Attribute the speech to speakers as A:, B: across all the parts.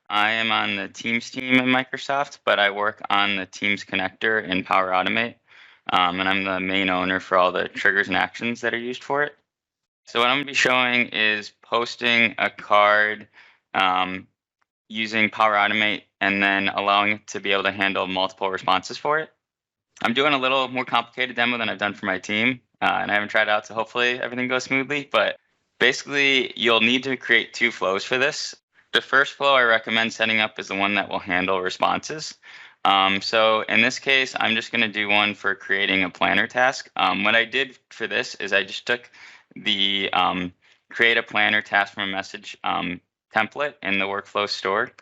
A: I am on the Teams team in Microsoft, but I work on the Teams connector in Power Automate, and I'm the main owner for all the triggers and actions that are used for it. So what I'm going to be showing is posting a card using Power Automate and then allowing it to be able to handle multiple responses for it. I'm doing a little more complicated demo than I've done for my team, and I haven't tried it out, so hopefully everything goes smoothly. But basically, you'll need to create two flows for this. The first flow I recommend setting up is the one that will handle responses. So in this case, I'm just going to do one for creating a planner task. What I did for this is I just took the create a planner task from a message template in the workflow store.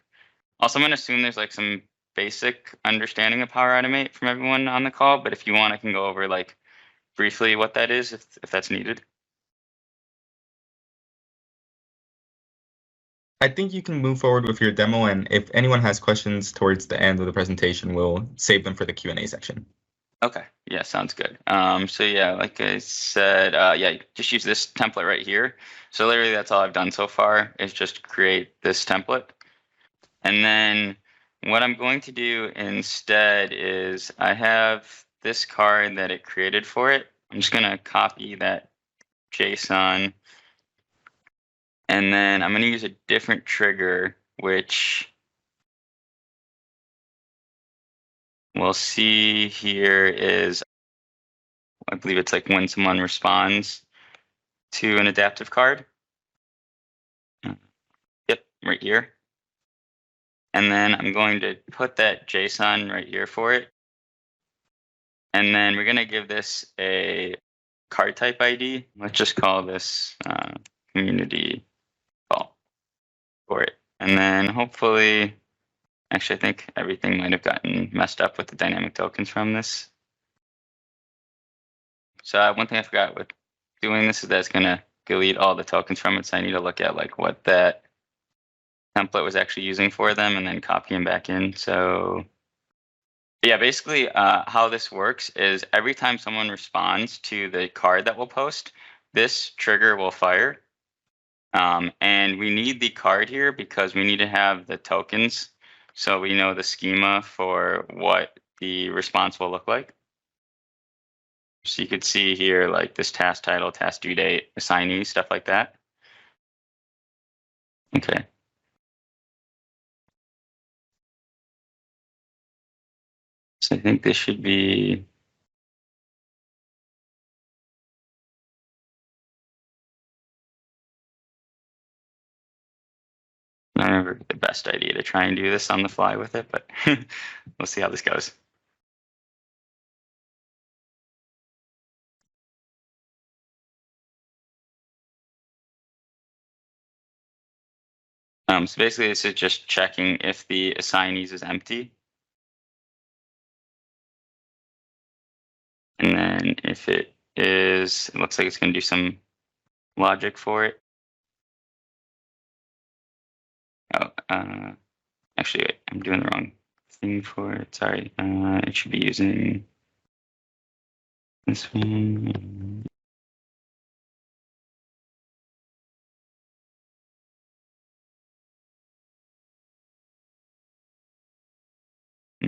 A: Also, I'm going to assume there's like some basic understanding of Power Automate from everyone on the call, but if you want, I can go over like briefly what that is if that's needed.
B: I think you can move forward with your demo, and if anyone has questions towards the end of the presentation, we'll save them for the Q&A section.
A: Okay, yeah, sounds good. So yeah, like I said, yeah, just use this template right here. So literally that's all I've done so far is just create this template. And then what I'm going to do instead is I have this card that it created for it. I'm just going to copy that JSON. And then I'm going to use a different trigger, which we'll see here is, I believe it's like when someone responds to an adaptive card. Yep, right here. And then I'm going to put that JSON right here for it. And then we're going to give this a card type ID. Let's just call this community call for it. And then hopefully, actually, I think everything might have gotten messed up with the dynamic tokens from this. So one thing I forgot with doing this is that it's going to delete all the tokens from it. So I need to look at like what that template was actually using for them and then copy them back in. So yeah, basically how this works is every time someone responds to the card that we'll post, this trigger will fire. And we need the card here because we need to have the tokens so we know the schema for what the response will look like. So you could see here like this task title, task due date, assignee, stuff like that. Okay. So I think this should be not ever the best idea to try and do this on the fly with it, but we'll see how this goes. So basically this is just checking if the assignees is empty. And then if it is, it looks like it's going to do some logic for it. Oh, actually, wait, I'm doing the wrong thing for it. Sorry, it should be using this one.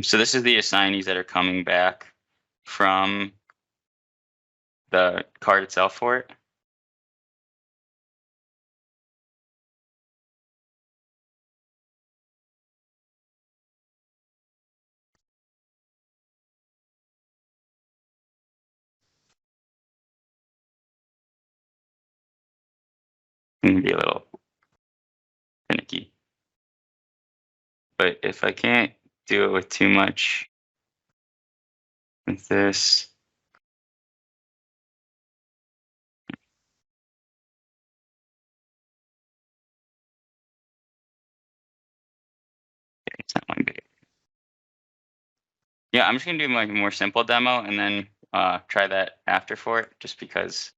A: So this is the assignees that are coming back from the card itself for it. It can be a little finicky. But if I can't do it with too much with this, it's not one big. Yeah, I'm just gonna do like a more simple demo and then try that after for it, just because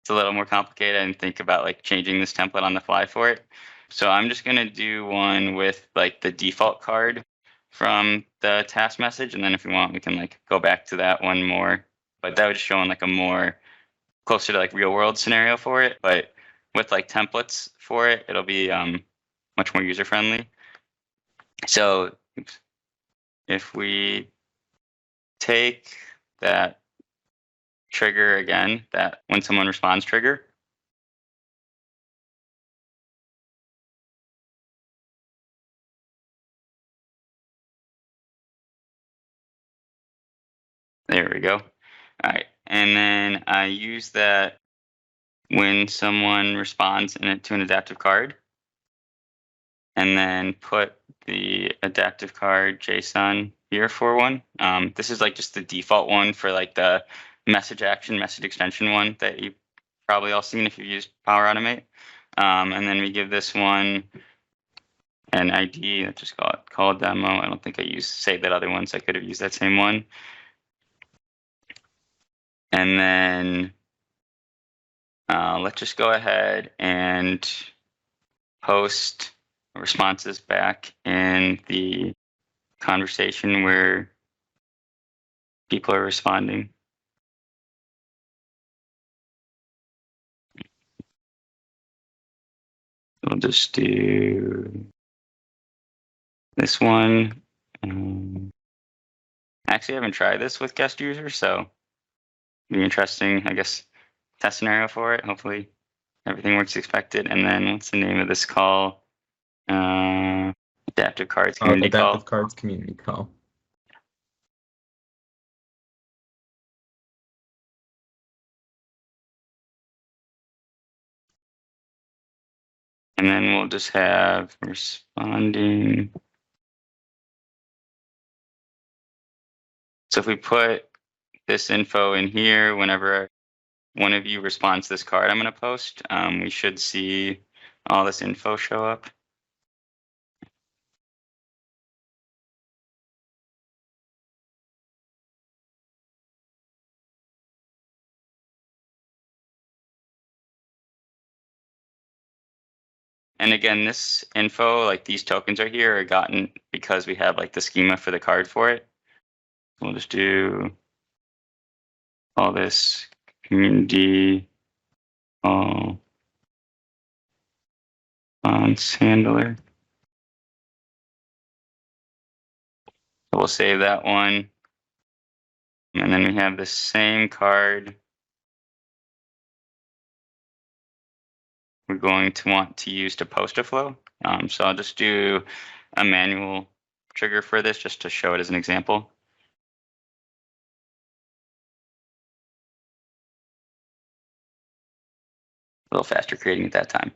A: it's a little more complicated and think about like changing this template on the fly for it. So I'm just gonna do one with like the default card from the task message, and then if you want, we can like go back to that one more. But that was showing like a more closer to like real world scenario for it. But with like templates for it, it'll be much more user friendly. So if we take that trigger again, that when someone responds trigger, there we go. All right, and then I use that when someone responds to an adaptive card, and then put the adaptive card JSON here for one. This is like just the default one for like the message extension one that you've probably all seen if you've used Power Automate. And then we give this one an ID. Let's just call it demo. I don't think I saved that other one, so I could have used that same one. And then let's just go ahead and post responses back in the conversation where people are responding. We'll just do this one. Actually, I haven't tried this with guest users, so it'll be interesting, I guess, test scenario for it. Hopefully everything works as expected. And then what's the name of this call? Adaptive Cards Community Call.
B: Adaptive Cards Community Call.
A: And then we'll just have responding. So if we put this info in here, whenever one of you responds to this card I'm going to post, we should see all this info show up. And again, this info, like these tokens are here, are gotten because we have like the schema for the card for it. We'll just do all this community response handler. So we'll save that one. And then we have the same card. We're going to want to use to post a flow. So I'll just do a manual trigger for this just to show it as an example. A little faster creating at that time.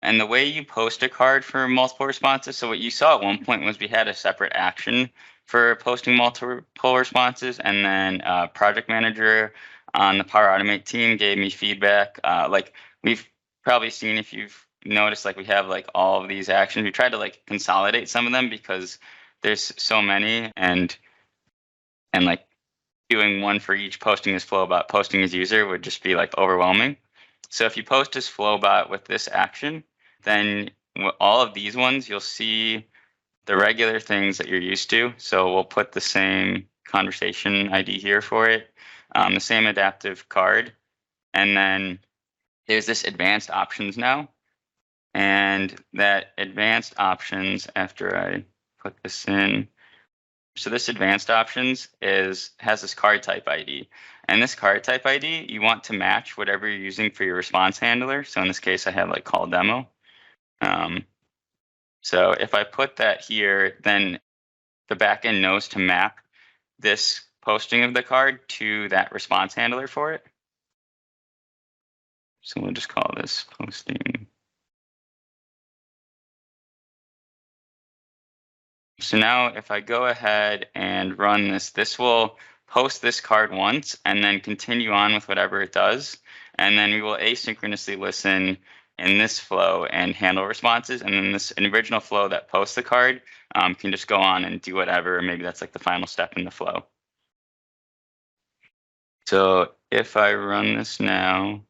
A: And the way you post a card for multiple responses, so what you saw at one point was we had a separate action for posting multiple responses, and then project manager on the Power Automate team gave me feedback. Like we've probably seen, if you've noticed, like we have like all of these actions. We tried to like consolidate some of them because there's so many, and like doing one for each posting as flowbot, posting as user would just be like overwhelming. So if you post as flowbot with this action, then all of these ones, you'll see the regular things that you're used to. So we'll put the same conversation ID here for it, the same adaptive card. And then there's this advanced options now. And that advanced options, after I put this in, so this advanced options has this card type ID. And this card type ID, you want to match whatever you're using for your response handler. So in this case, I have like call demo. So if I put that here, then the backend knows to map this posting of the card to that response handler for it. So we'll just call this posting. So now if I go ahead and run this, this will post this card once and then continue on with whatever it does. And then we will asynchronously listen in this flow and handle responses. And then this original flow that posts the card can just go on and do whatever. Maybe that's like the final step in the flow. So if I run this now,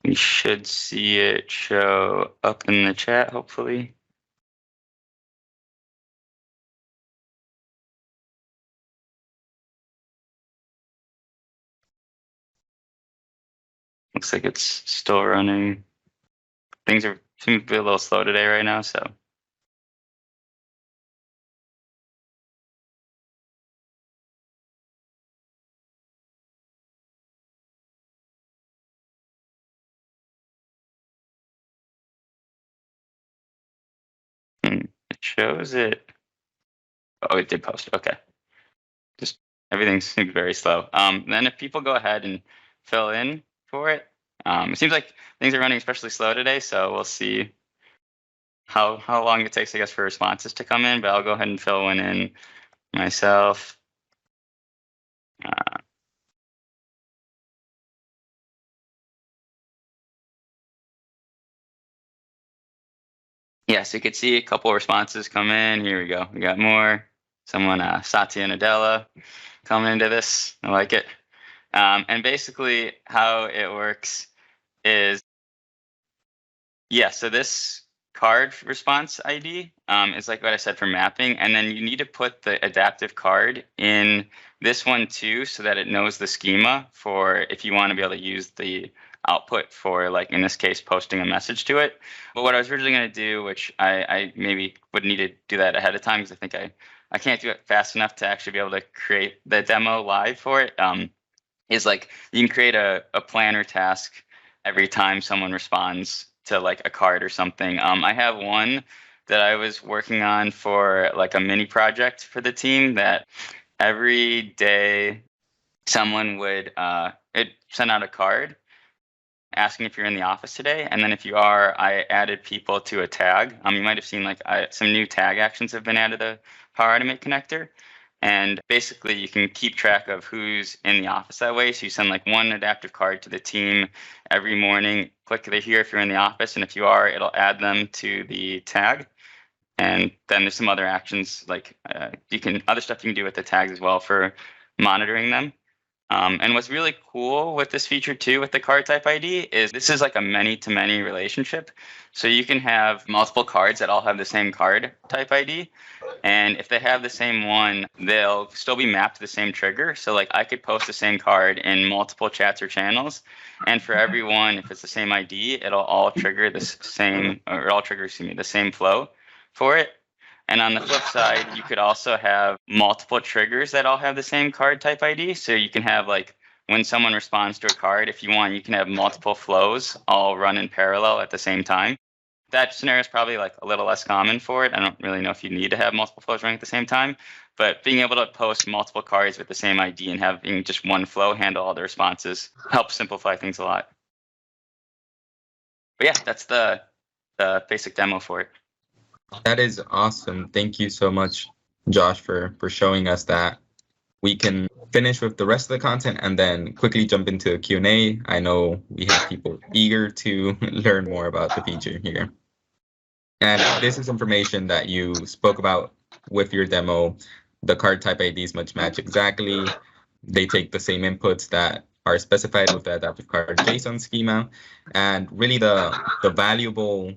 A: we should see it show up in the chat, hopefully. Looks like it's still running. Things seem to be a little slow today right now, so. It shows it. Oh, it did post. Okay. Just everything seems very slow. Then if people go ahead and fill in for it, it seems like things are running especially slow today, so we'll see how long it takes, I guess, for responses to come in. But I'll go ahead and fill one in myself. Yeah, so you could see a couple of responses come in. Here we go. We got more. Someone, Satya Nadella, coming into this. I like it. And basically, how it works is, yeah, so this card response ID is like what I said for mapping. And then you need to put the adaptive card in this one too, so that it knows the schema for if you want to be able to use the output for, like in this case, posting a message to it. But what I was originally going to do, which I maybe would need to do that ahead of time because I think I can't do it fast enough to actually be able to create the demo live for it, is like you can create a planner task every time someone responds to like a card or something. I have one that I was working on for like a mini project for the team that every day someone would send out a card asking if you're in the office today, and then if you are, I added people to a tag. You might have seen like some new tag actions have been added to Power Automate connector, and basically you can keep track of who's in the office that way. So you send like one adaptive card to the team every morning. Click here if you're in the office, and if you are, it'll add them to the tag. And then there's some other actions like other stuff you can do with the tags as well for monitoring them. And what's really cool with this feature too, with the card type ID, is this is like a many-to-many relationship. So you can have multiple cards that all have the same card type ID. And if they have the same one, they'll still be mapped to the same trigger. So like I could post the same card in multiple chats or channels. And for everyone, if it's the same ID, it'll all trigger the same flow for it. And on the flip side, you could also have multiple triggers that all have the same card type ID. So you can have like when someone responds to a card, if you want, you can have multiple flows all run in parallel at the same time. That scenario is probably like a little less common for it. I don't really know if you need to have multiple flows running at the same time, but being able to post multiple cards with the same ID and having just one flow handle all the responses helps simplify things a lot. But yeah, that's the basic demo for it.
B: That is awesome. Thank you so much, Josh, for showing us that. We can finish with the rest of the content and then quickly jump into a Q&A. I know we have people eager to learn more about the feature here. And this is information that you spoke about with your demo. The card type IDs match exactly. They take the same inputs that are specified with the adaptive card JSON schema. And really the valuable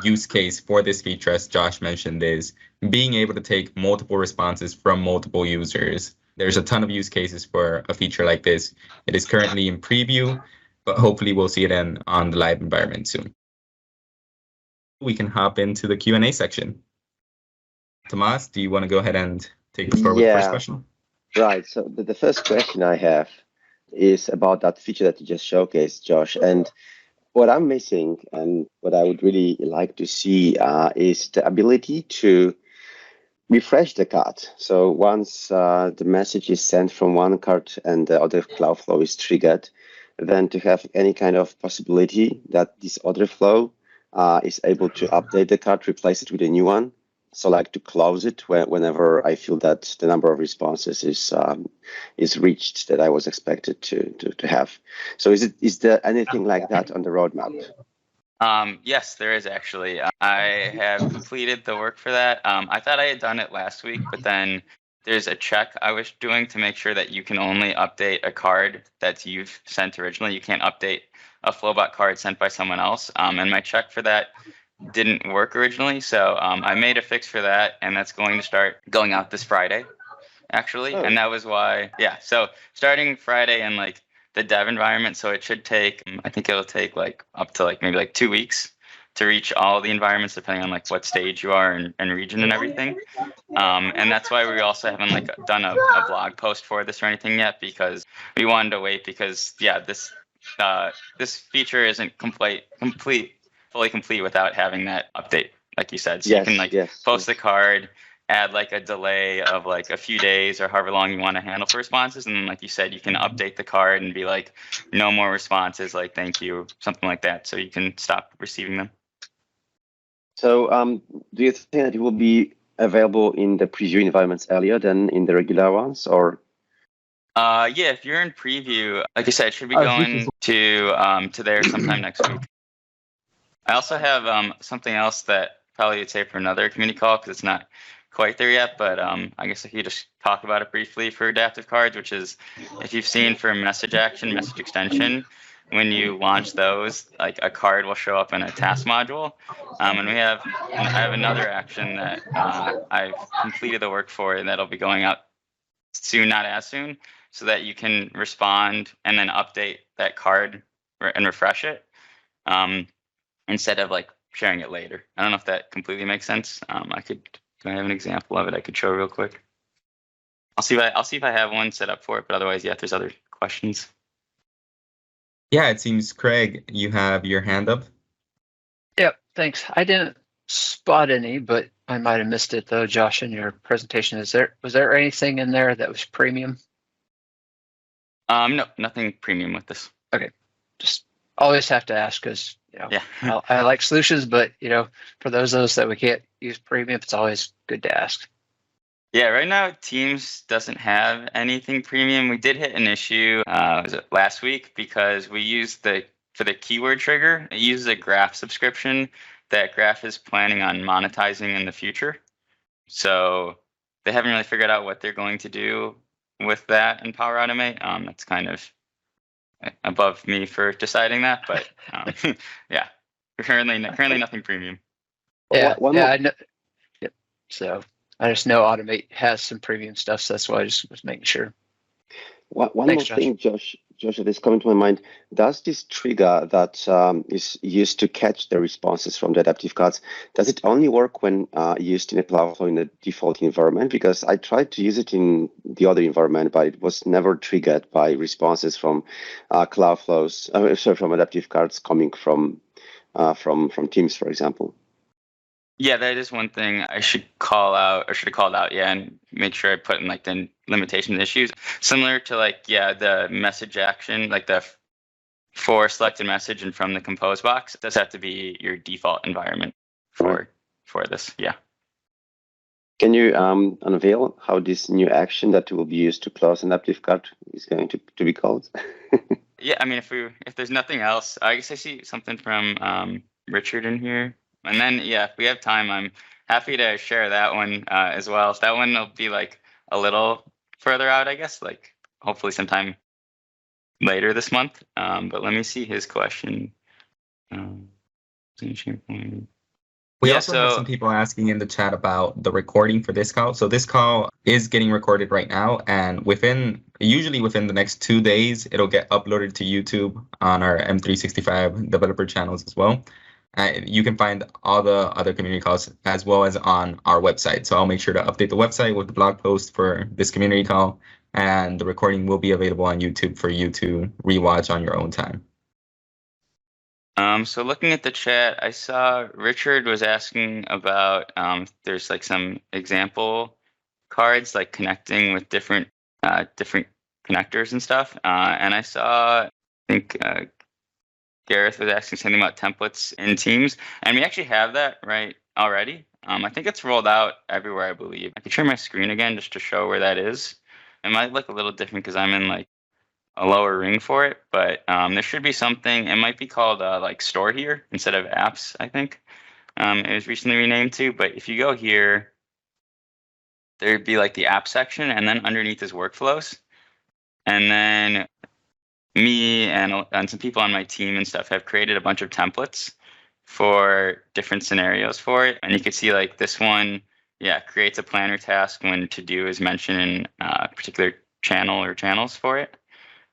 B: use case for this feature, as Josh mentioned, is being able to take multiple responses from multiple users. There's a ton of use cases for a feature like this. It is currently in preview, but hopefully we'll see it on the live environment soon. We can hop into the Q&A section. Tomas, do you want to go ahead and take the floor with the first question?
C: Right. So the first question I have is about that feature that you just showcased, Josh. And what I'm missing and what I would really like to see is the ability to refresh the card. So once the message is sent from one card and the other cloud flow is triggered, then to have any kind of possibility that this other flow is able to update the card, replace it with a new one. So like to close it whenever I feel that the number of responses is reached that I was expected to have. So is there anything like that on the roadmap?
A: Yes, there is actually. I have completed the work for that. I thought I had done it last week, but then there's a check I was doing to make sure that you can only update a card that you've sent originally. You can't update a Flowbot card sent by someone else. And my check for that didn't work originally, so I made a fix for that, and that's going to start going out this Friday, actually. And that was why, yeah. So starting Friday and like the dev environment, so it should take, I think it'll take like up to like maybe like 2 weeks to reach all the environments, depending on like what stage you are and region and everything. And that's why we also haven't like done a blog post for this or anything yet, because we wanted to wait, because this feature isn't fully complete without having that update, like you said. So you can like post the card, add like a delay of like a few days or however long you want to handle for responses, and then like you said, you can update the card and be like, no more responses, like thank you, something like that, so you can stop receiving them.
C: So do you think that it will be available in the preview environments earlier than in the regular ones, or?
A: Yeah, if you're in preview, like I said, it should be going to there sometime next week. I also have something else that probably would say for another community call, because it's not quite there yet, but I guess if you just talk about it briefly for adaptive cards, which is, if you've seen for message action, message extension, when you launch those, like a card will show up in a task module. And I have another action that I've completed the work for, and that'll be going out soon, not as soon, so that you can respond and then update that card and refresh it, instead of like sharing it later. I don't know if that completely makes sense. Do I have an example of it I could show real quick? I'll see if I have one set up for it, but otherwise, yeah, if there's other questions.
B: Yeah, it seems, Craig, you have your hand up.
D: Yep, thanks. I didn't spot any, but I might have missed it though, Josh, in your presentation. Was there anything in there that was premium?
A: No, nothing premium with this.
D: Okay, just always have to ask, because
A: yeah.
D: I like solutions, but for those of us that we can't use premium, it's always good to ask.
A: Yeah, right now Teams doesn't have anything premium. We did hit an issue was it last week, because we used for the keyword trigger, it uses a Graph subscription that Graph is planning on monetizing in the future. So they haven't really figured out what they're going to do with that in Power Automate. That's kind of above me for deciding that, but yeah, currently nothing premium.
D: Yeah, I know. Yep. So I just know Automate has some premium stuff, so that's why I just was making sure.
C: One
D: Thanks,
C: more thing, Josh, that is coming to my mind. Does this trigger that is used to catch the responses from the adaptive cards, does it only work when used in a Cloudflow in the default environment? Because I tried to use it in the other environment, but it was never triggered by responses from from adaptive cards coming from Teams, for example.
A: Yeah, that is one thing I should call out, or should have called out, yeah, and make sure I put in like the limitations issues. Similar to like, yeah, the message action, like the for selected message and from the compose box, it does have to be your default environment for this, yeah. Can
C: you unveil how this new action that will be used to close an adaptive card is going to be called?
A: Yeah, I mean, if there's nothing else, I guess I see something from Richard in here. And then, yeah, if we have time, I'm happy to share that one as well. That one will be like a little further out, I guess, like hopefully sometime later this month. But let me see his question.
B: We also have some people asking in the chat about the recording for this call. So this call is getting recorded right now, and usually within the next 2 days, it'll get uploaded to YouTube on our M365 developer channels as well. You can find all the other community calls as well as on our website. So I'll make sure to update the website with the blog post for this community call, and the recording will be available on YouTube for you to rewatch on your own time.
A: So looking at the chat, I saw Richard was asking about there's like some example cards like connecting with different connectors and stuff. And I saw, I think Gareth was asking something about templates in Teams, and we actually have that right already. I think it's rolled out everywhere, I believe. I could share my screen again just to show where that is. It might look a little different because I'm in like a lower ring for it, but there should be something. It might be called like Store Here instead of Apps, I think. It was recently renamed to, but if you go here, there'd be like the app section, and then underneath is workflows. And then me and some people on my team and stuff have created a bunch of templates for different scenarios for it. And you can see like this one, yeah, creates a planner task when to do is mentioned in a particular channel or channels for it.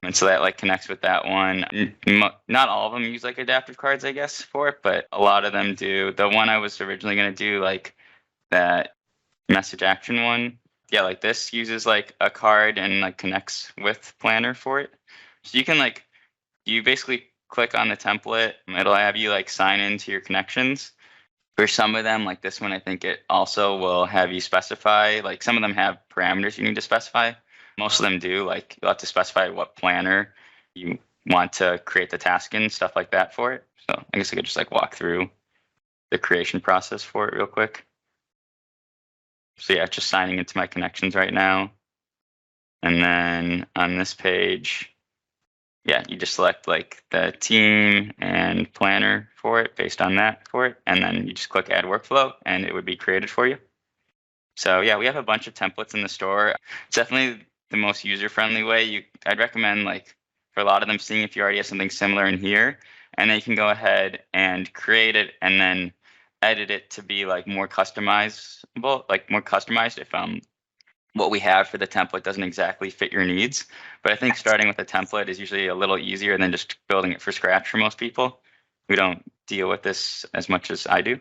A: And so that like connects with that one. Not all of them use like adaptive cards, I guess, for it, but a lot of them do. The one I was originally going to do, like that message action one, yeah, like this uses like a card and like connects with Planner for it. So you can like, you basically click on the template, it'll have you like sign into your connections. For some of them, like this one, I think it also will have you specify, like some of them have parameters you need to specify. Most of them do, like you'll have to specify what planner you want to create the task in, stuff like that for it. So I guess I could just like walk through the creation process for it real quick. So yeah, just signing into my connections right now. And then on this page, yeah, you just select like the team and planner for it based on that for it. And then you just click add workflow and it would be created for you. So yeah, we have a bunch of templates in the store. It's definitely the most user-friendly way. I'd recommend like for a lot of them seeing if you already have something similar in here, and then you can go ahead and create it and then edit it to be like more customizable, like more customized if what we have for the template doesn't exactly fit your needs. But I think starting with a template is usually a little easier than just building it from scratch for most people who don't deal with this as much as I do.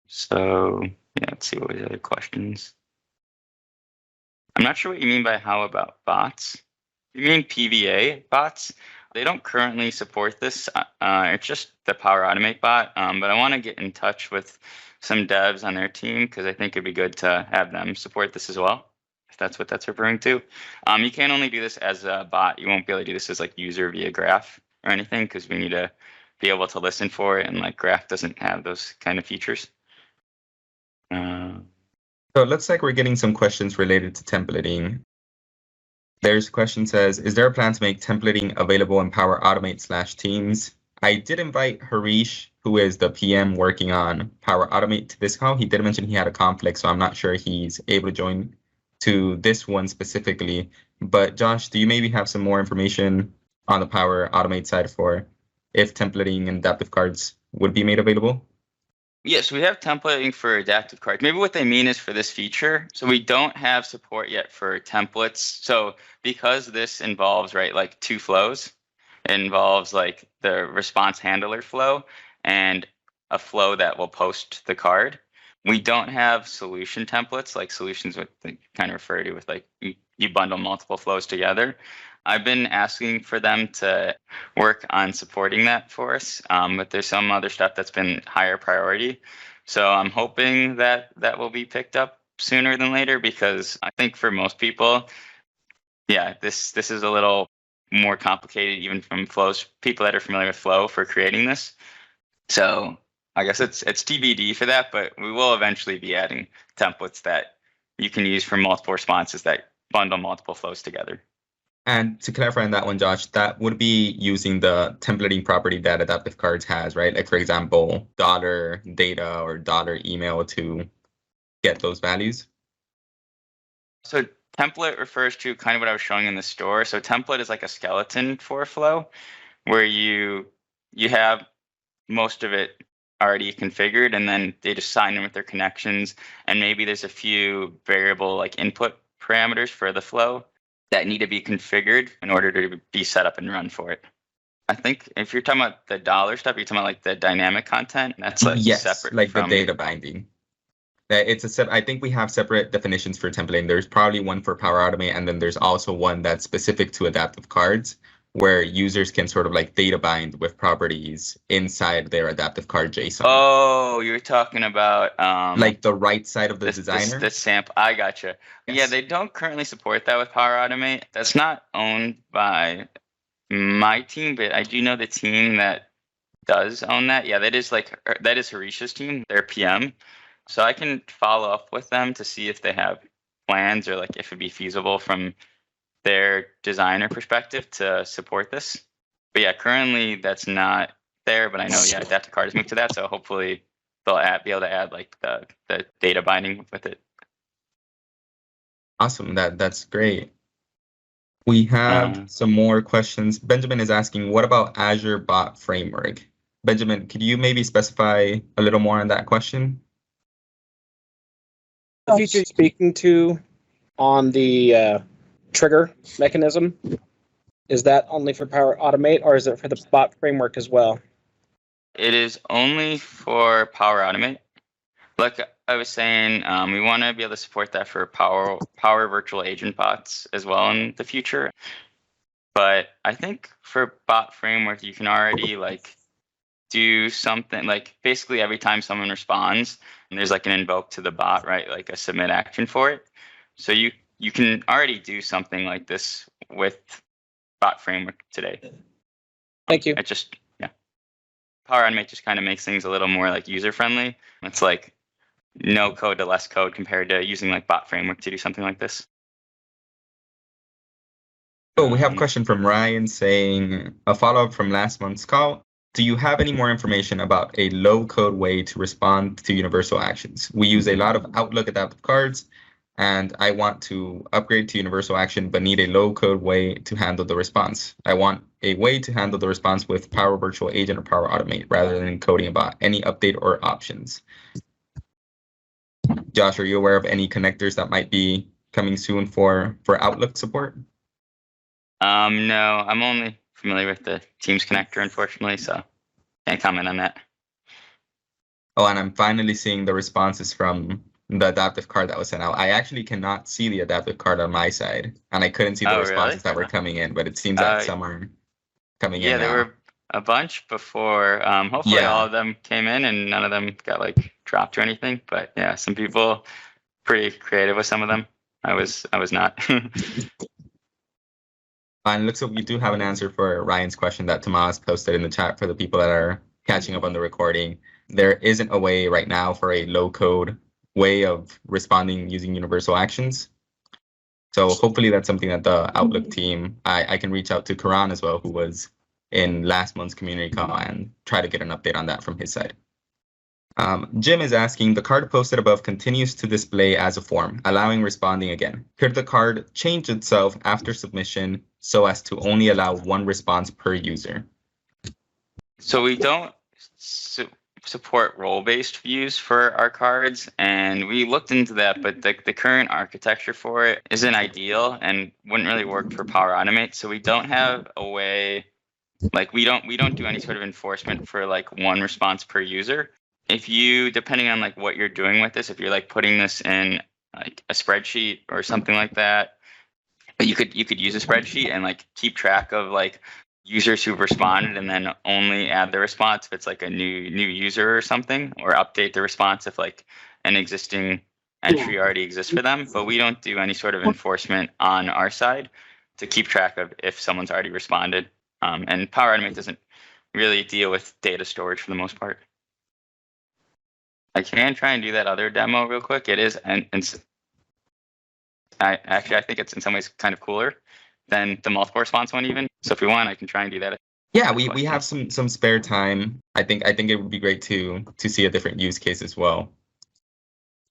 A: So yeah, let's see what were the other questions. I'm not sure what you mean by how about bots. You mean PVA bots? They don't currently support this. It's just the Power Automate bot, but I want to get in touch with some devs on their team because I think it'd be good to have them support this as well, if that's what that's referring to. You can only do this as a bot. You won't be able to do this as like user via graph or anything because we need to be able to listen for it, and like graph doesn't have those kind of features.
B: So it looks like we're getting some questions related to templating. There's a question says, is there a plan to make templating available in Power Automate /Teams? I did invite Harish, who is the PM working on Power Automate, to this call. He did mention he had a conflict, so I'm not sure he's able to join to this one specifically. But Josh, do you maybe have some more information on the Power Automate side for if templating and adaptive cards would be made available?
A: Yes, we have templating for adaptive cards. Maybe what they mean is for this feature. So we don't have support yet for templates. So because this involves, right, like two flows, it involves like the response handler flow and a flow that will post the card. We don't have solution templates, like solutions with they kind of refer to with like you bundle multiple flows together. I've been asking for them to work on supporting that for us, but there's some other stuff that's been higher priority. So I'm hoping that that will be picked up sooner than later because I think for most people, yeah, this is a little more complicated even from flows, people that are familiar with flow for creating this. So I guess it's TBD for that, but we will eventually be adding templates that you can use for multiple responses that bundle multiple flows together.
B: And to clarify on that one, Josh, that would be using the templating property that adaptive cards has, right? Like, for example, $data or $email to get those values.
A: So template refers to kind of what I was showing in the store. So template is like a skeleton for a flow where you have most of it already configured and then they just sign in with their connections. And maybe there's a few variable like input parameters for the flow that need to be configured in order to be set up and run for it. I think if you're talking about the dollar stuff, you're talking about like the dynamic content. That's like separate,
B: like
A: from
B: the data binding. I think we have separate definitions for templating. There's probably one for Power Automate, and then there's also one that's specific to adaptive cards, where users can sort of like data bind with properties inside their adaptive card JSON.
A: Oh, you're talking about
B: like the right side of the designer?
A: This sample. I gotcha. Yes. Yeah, they don't currently support that with Power Automate. That's not owned by my team, but I do know the team that does own that. Yeah, that is Harish's team, their PM. So I can follow up with them to see if they have plans or like if it'd be feasible from their designer perspective to support this. But yeah, currently that's not there, but I know, yeah, adaptive card has moved to that. So hopefully they'll be able to add like the data binding with it.
B: Awesome. That's great. We have some more questions. Benjamin is asking, what about Azure Bot Framework? Benjamin, could you maybe specify a little more on that question?
E: The feature speaking to on the trigger mechanism. Is that only for Power Automate, or is it for the bot framework as well?
A: It is only for Power Automate. Like I was saying, we want to be able to support that for Power Virtual Agent bots as well in the future. But I think for bot framework, you can already like do something like basically every time someone responds, and there's like an invoke to the bot, right? Like a submit action for it. So you can already do something like this with bot framework today.
E: Thank you.
A: It just Power Automate just kind of makes things a little more like user friendly. It's like no code to less code compared to using like bot framework to do something like this.
B: Oh, we have a question from Ryan saying, a follow-up from last month's call. Do you have any more information about a low-code way to respond to universal actions? We use a lot of Outlook adaptive cards, and I want to upgrade to universal action, but need a low-code way to handle the response. I want a way to handle the response with Power Virtual Agent or Power Automate rather than coding a bot. Any update or options? Josh, are you aware of any connectors that might be coming soon for Outlook support?
A: No, I'm only familiar with the Teams connector, unfortunately, so can't comment on that.
B: Oh, and I'm finally seeing the responses from the adaptive card that was sent out. I actually cannot see the adaptive card on my side, and I couldn't see the responses that were coming in, but it seems that some are coming in now.
A: Yeah, there were a bunch before. Hopefully all of them came in and none of them got like dropped or anything. But yeah, some people pretty creative with some of them. I was not.
B: And it looks like we do have an answer for Ryan's question that Tomas posted in the chat for the people that are catching up on the recording. There isn't a way right now for a low-code way of responding using universal actions. So hopefully that's something that the Outlook team, I can reach out to Karan as well, who was in last month's community call, and try to get an update on that from his side. Jim is asking, the card posted above continues to display as a form, allowing responding again. Could the card change itself after submission so as to only allow one response per user?
A: So we don't support role-based views for our cards, and we looked into that, but the current architecture for it isn't ideal and wouldn't really work for Power Automate. So we don't have a way, like we don't do any sort of enforcement for like one response per user. If you, depending on like what you're doing with this, if you're like putting this in like a spreadsheet or something like that, you could use a spreadsheet and like keep track of like users who've responded and then only add the response if it's like a new user or something, or update the response if like an existing entry already exists for them. But we don't do any sort of enforcement on our side to keep track of if someone's already responded. And Power Automate doesn't really deal with data storage for the most part. I can try and do that other demo real quick. It is, and I think it's in some ways kind of cooler than the multiple response one even. So if we want, I can try and do that.
B: Yeah, we have some spare time. I think it would be great to see a different use case as well.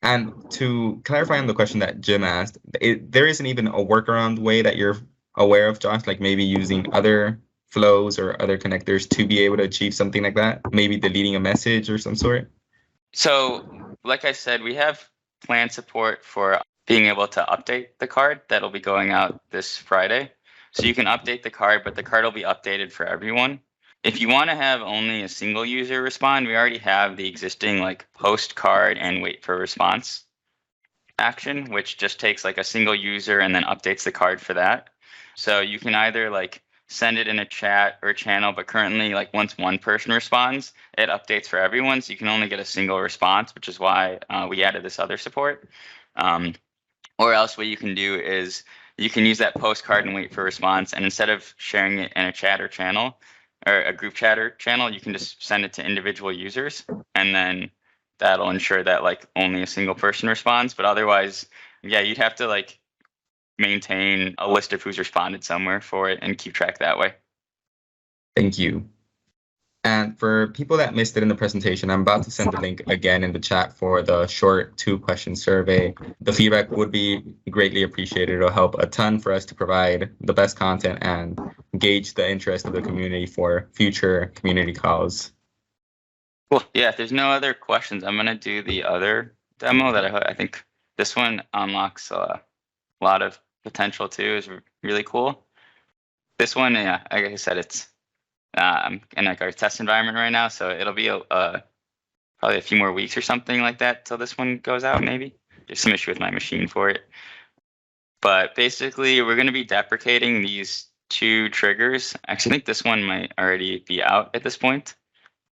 B: And to clarify on the question that Jim asked, there isn't even a workaround way that you're aware of, Josh, like maybe using other flows or other connectors to be able to achieve something like that, maybe deleting a message or some sort?
A: So, like I said, we have planned support for being able to update the card. That'll be going out this Friday. So you can update the card, but the card will be updated for everyone. If you want to have only a single user respond, we already have the existing like post card and wait for response action, which just takes like a single user and then updates the card for that. So you can either like send it in a chat or channel, but currently like once one person responds, it updates for everyone. So you can only get a single response, which is why we added this other support. Or else what you can do is you can use that postcard and wait for response. And instead of sharing it in a chat or channel or a group chat or channel, you can just send it to individual users. And then that'll ensure that like only a single person responds. But otherwise, yeah, you'd have to like maintain a list of who's responded somewhere for it and keep track that way.
B: Thank you. And for people that missed it in the presentation, I'm about to send the link again in the chat for the short 2-question survey. The feedback would be greatly appreciated. It'll help a ton for us to provide the best content and gauge the interest of the community for future community calls.
A: Cool. Yeah, if there's no other questions, I'm going to do the other demo that I think this one unlocks a lot of potential too. Is really cool. This one, yeah, like I said, it's in like our test environment right now, so it'll be probably a few more weeks or something like that till this one goes out, maybe. There's some issue with my machine for it. But basically, we're going to be deprecating these two triggers. Actually, I think this one might already be out at this point,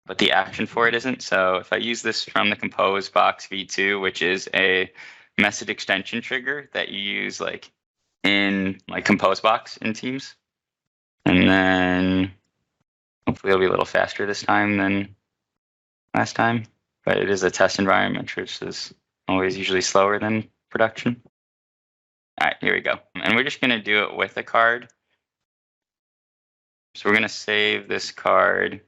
A: but the action for it isn't. So if I use this from the compose box v2, which is a message extension trigger that you use like in like compose box in Teams, and then hopefully it'll be a little faster this time than last time. But it is a test environment, which is always usually slower than production. All right, here we go. And we're just going to do it with a card. So we're going to save this card.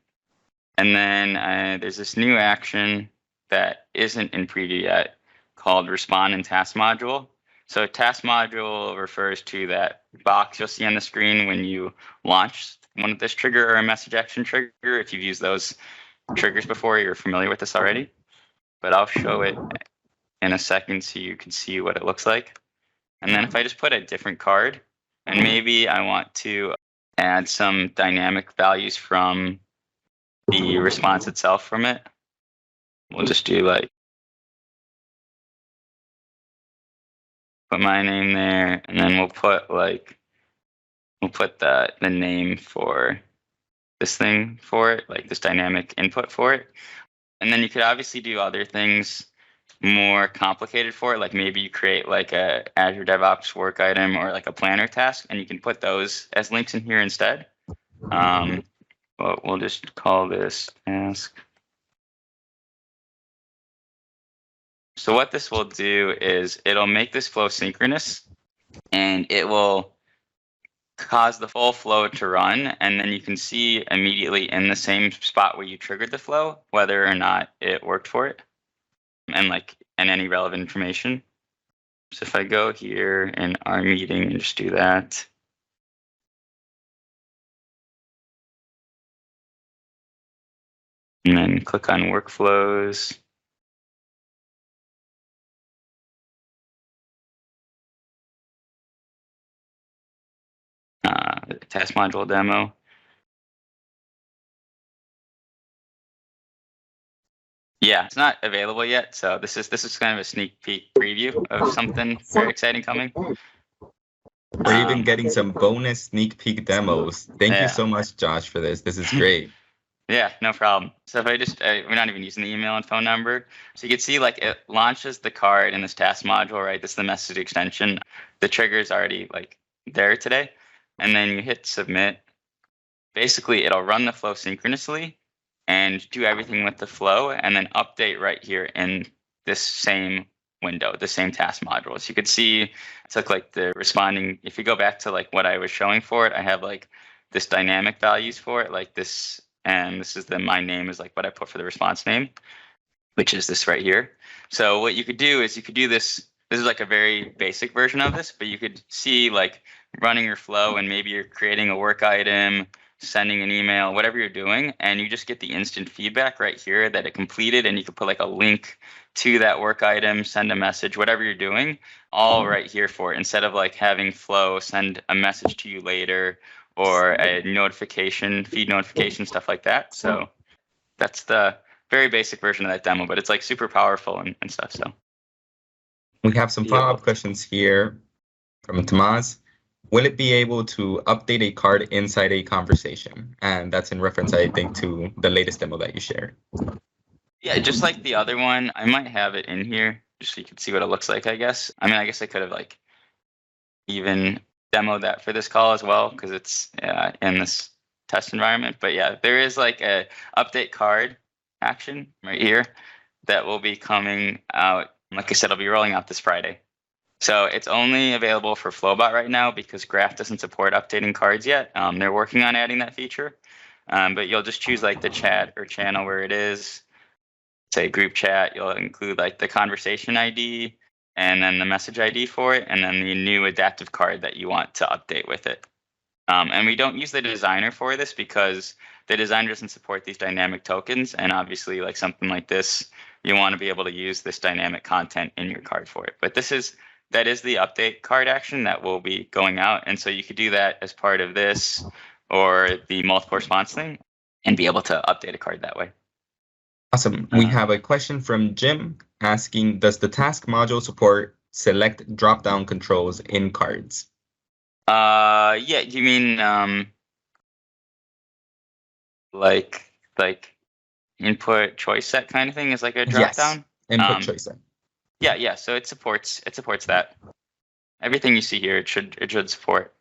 A: And then there's this new action that isn't in preview yet called respond in task module. So task module refers to that box you'll see on the screen when you launch one of this trigger or a message action trigger. If you've used those triggers before, you're familiar with this already. But I'll show it in a second so you can see what it looks like. And then if I just put a different card, and maybe I want to add some dynamic values from the response itself from it, we'll just do like, put my name there, and then we'll put the name for this thing for it, like this dynamic input for it. And then you could obviously do other things more complicated for it, like maybe you create like a Azure DevOps work item or like a planner task, and you can put those as links in here instead. But we'll just call this task. So what this will do is it'll make this flow synchronous, and it will cause the full flow to run, and then you can see immediately in the same spot where you triggered the flow whether or not it worked for it, and any relevant information. So if I go here in our meeting and just do that, and then click on workflows, task module demo. Yeah, it's not available yet, so this is kind of a sneak peek preview of something very exciting coming.
B: We're even getting some bonus sneak peek demos. Thank you so much, Josh, for this. This is great.
A: Yeah, no problem. So if I just, we're not even using the email and phone number. So you can see like it launches the card in this task module, right? This is the message extension. The trigger is already like there today. And then you hit submit. Basically, it'll run the flow synchronously and do everything with the flow, and then update right here in this same window, the same task module. So you could see it took like the responding. If you go back to like what I was showing for it, I have like this dynamic values for it, like this, and this is my name is like what I put for the response name, which is this right here. So what you could do is you could do this. This is like a very basic version of this, but you could see like running your flow, and maybe you're creating a work item, sending an email, whatever you're doing, and you just get the instant feedback right here that it completed, and you can put like a link to that work item, send a message, whatever you're doing, all right here for it, instead of like having flow send a message to you later or a notification, feed notification, stuff like that. So that's the very basic version of that demo, but it's like super powerful and stuff. So
B: we have some follow-up questions here from Tomas. Will it be able to update a card inside a conversation? And that's in reference, I think, to the latest demo that you shared.
A: Yeah, just like the other one, I might have it in here just so you can see what it looks like, I guess. I mean, I guess I could have like even demoed that for this call as well, because it's in this test environment. But yeah, there is like a update card action right here that will be coming out. Like I said, I'll be rolling out this Friday. So it's only available for Flowbot right now because Graph doesn't support updating cards yet. They're working on adding that feature, but you'll just choose like the chat or channel where it is. Say group chat, you'll include like the conversation ID and then the message ID for it, and then the new adaptive card that you want to update with it. And we don't use the designer for this because the designer doesn't support these dynamic tokens, and obviously like something like this, you want to be able to use this dynamic content in your card for it. But this is that is the update card action that will be going out. And so you could do that as part of this or the multiple response thing and be able to update a card that way.
B: Awesome. We have a question from Jim asking, does the task module support select drop-down controls in cards?
A: Yeah, you mean like input choice set kind of thing is like a drop down?
B: Yes, input choice set.
A: Yeah. So it supports that. Everything you see here, it should support.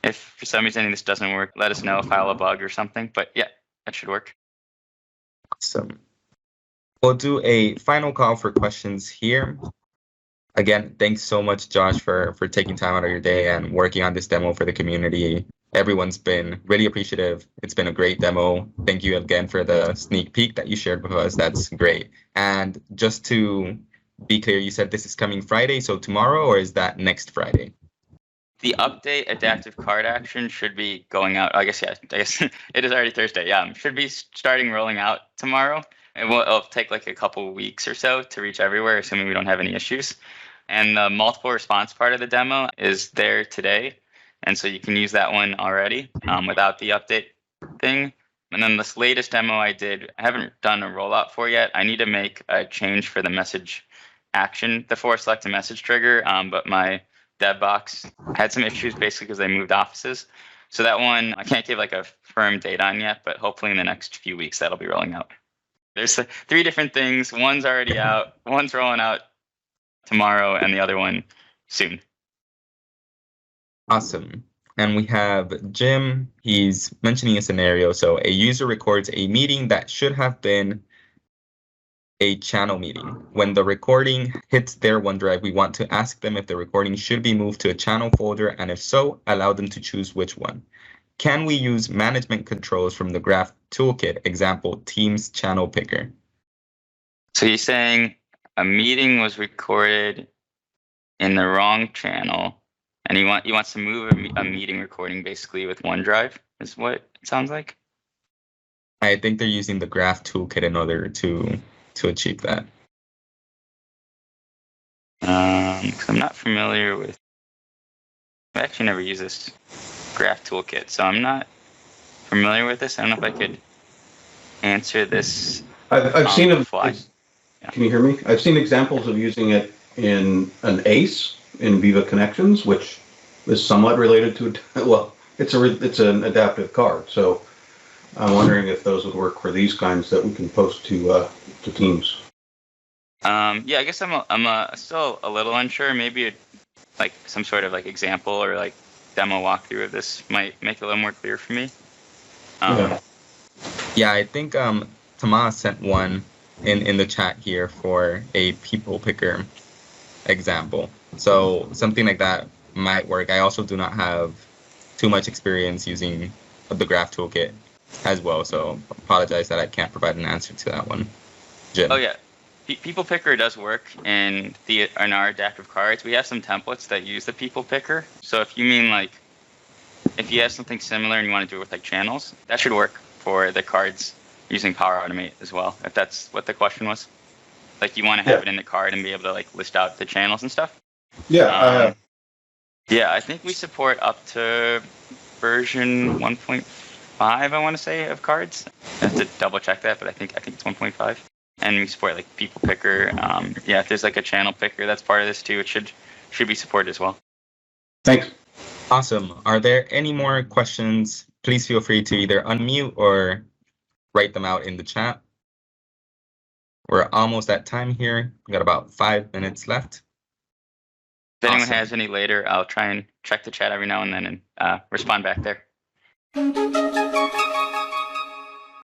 A: If for some reason this doesn't work, let us know, file a bug or something. But yeah, that should work.
B: Awesome. We'll do a final call for questions here. Again, thanks so much, Josh, for taking time out of your day and working on this demo for the community. Everyone's been really appreciative. It's been a great demo. Thank you again for the sneak peek that you shared with us. That's great. And just to be clear, you said this is coming Friday, so tomorrow, or is that next Friday?
A: The update adaptive card action should be going out. I guess it is already Thursday. Yeah, should be starting rolling out tomorrow. It'll take like a couple weeks or so to reach everywhere, assuming we don't have any issues. And the multiple response part of the demo is there today. And so you can use that one already without the update thing. And then this latest demo I did, I haven't done a rollout for yet. I need to make a change for the message action, the force select a message trigger. But my dev box had some issues basically because they moved offices. So that one, I can't give like a firm date on yet, but hopefully in the next few weeks that'll be rolling out. There's 3 different things. One's already out, one's rolling out tomorrow, and the other one soon.
B: Awesome. And we have Jim. He's mentioning a scenario. So a user records a meeting that should have been a channel meeting. When the recording hits their OneDrive, we want to ask them if the recording should be moved to a channel folder, and if so, allow them to choose which one. Can we use management controls from the Graph Toolkit, example, Teams channel picker?
A: So you're saying a meeting was recorded in the wrong channel, and he wants to move a meeting recording basically with OneDrive, is what it sounds like?
B: I think they're using the Graph Toolkit in order to achieve that.
A: 'Cause I'm not familiar with. I actually never used this Graph Toolkit, so I'm not familiar with this. I don't know if I could answer this.
F: I've seen
A: a fly.
F: Can you hear me? I've seen examples of using it in an ACE in Viva Connections, which is somewhat related to, well, it's an adaptive card. So I'm wondering if those would work for these kinds that we can post to Teams.
A: Yeah, I guess I'm still a little unsure. Maybe like some sort of like example or like demo walkthrough of this might make it a little more clear for me.
B: Yeah, I think Tomas sent one in the chat here for a people picker example. So something like that might work. I also do not have too much experience using the Graph Toolkit as well, so apologize that I can't provide an answer to that one. Jim.
A: Oh yeah, people picker does work in our adaptive cards. We have some templates that use the people picker. So if you mean like if you have something similar and you want to do it with like channels, that should work for the cards using Power Automate as well, if that's what the question was. Like you want to have it in the card and be able to like list out the channels and stuff.
F: Yeah.
A: Yeah, I think we support up to version 1.5, I want to say, of cards. I have to double check that, but I think it's 1.5. And we support like people picker. Yeah, if there's like a channel picker that's part of this too, it should be supported as well.
F: Thanks.
B: Awesome. Are there any more questions? Please feel free to either unmute or write them out in the chat. We're almost at time here. We got about 5 minutes left.
A: If anyone has any later, I'll try and check the chat every now and then and respond back there.